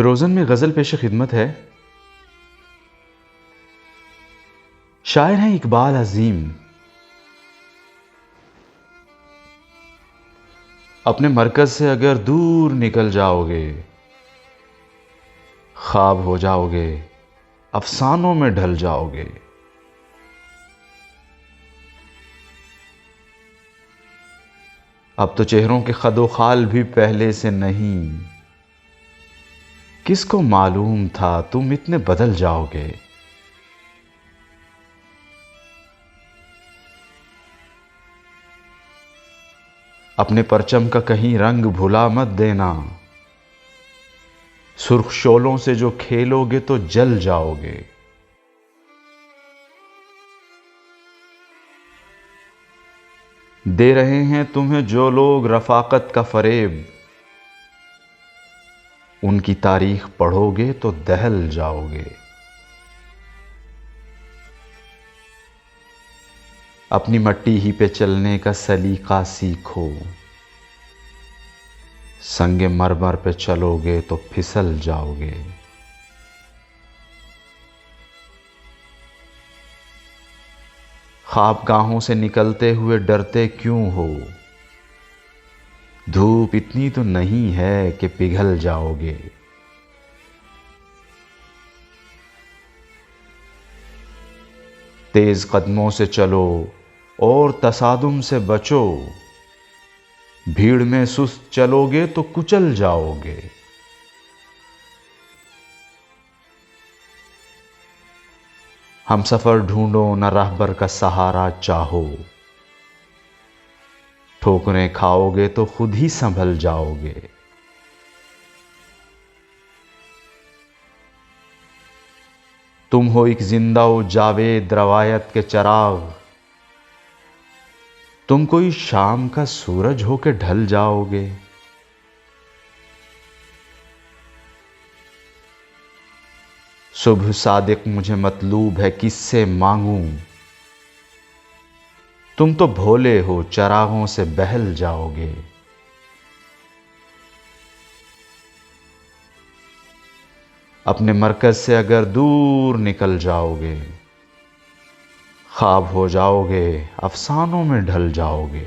روزن میں غزل پیش خدمت ہے۔ شاعر ہیں اقبال عظیم۔ اپنے مرکز سے اگر دور نکل جاؤ گے، خواب ہو جاؤ گے، افسانوں میں ڈھل جاؤ گے۔ اب تو چہروں کے خد و خال بھی پہلے سے نہیں، کس کو معلوم تھا تم اتنے بدل جاؤ گے۔ اپنے پرچم کا کہیں رنگ بھلا مت دینا، سرخ شعلوں سے جو کھیلو گے تو جل جاؤ گے۔ دے رہے ہیں تمہیں جو لوگ رفاقت کا فریب، ان کی تاریخ پڑھو گے تو دہل جاؤ گے۔ اپنی مٹی ہی پہ چلنے کا سلیقہ سیکھو، سنگ مرمر پہ چلو گے تو پھسل جاؤ گے۔ خواب گاہوں سے نکلتے ہوئے ڈرتے کیوں ہو؟ دھوپ اتنی تو نہیں ہے کہ پگھل جاؤ گے۔ تیز قدموں سے چلو اور تصادم سے بچو، بھیڑ میں سست چلو گے تو کچل جاؤ گے۔ ہم سفر ڈھونڈو نہ راہبر کا سہارا چاہو، ٹھوکریں کھاؤ گے تو خود ہی سنبھل جاؤ گے۔ تم ہو ایک زندہ و جاوید روایت کے چراغ، تم کوئی شام کا سورج ہو کے ڈھل جاؤ گے۔ صبح صادق مجھے مطلوب ہے کس سے مانگوں، تم تو بھولے ہو چراغوں سے بہل جاؤ گے۔ اپنے مرکز سے اگر دور نکل جاؤ گے، خواب ہو جاؤ گے، افسانوں میں ڈھل جاؤ گے۔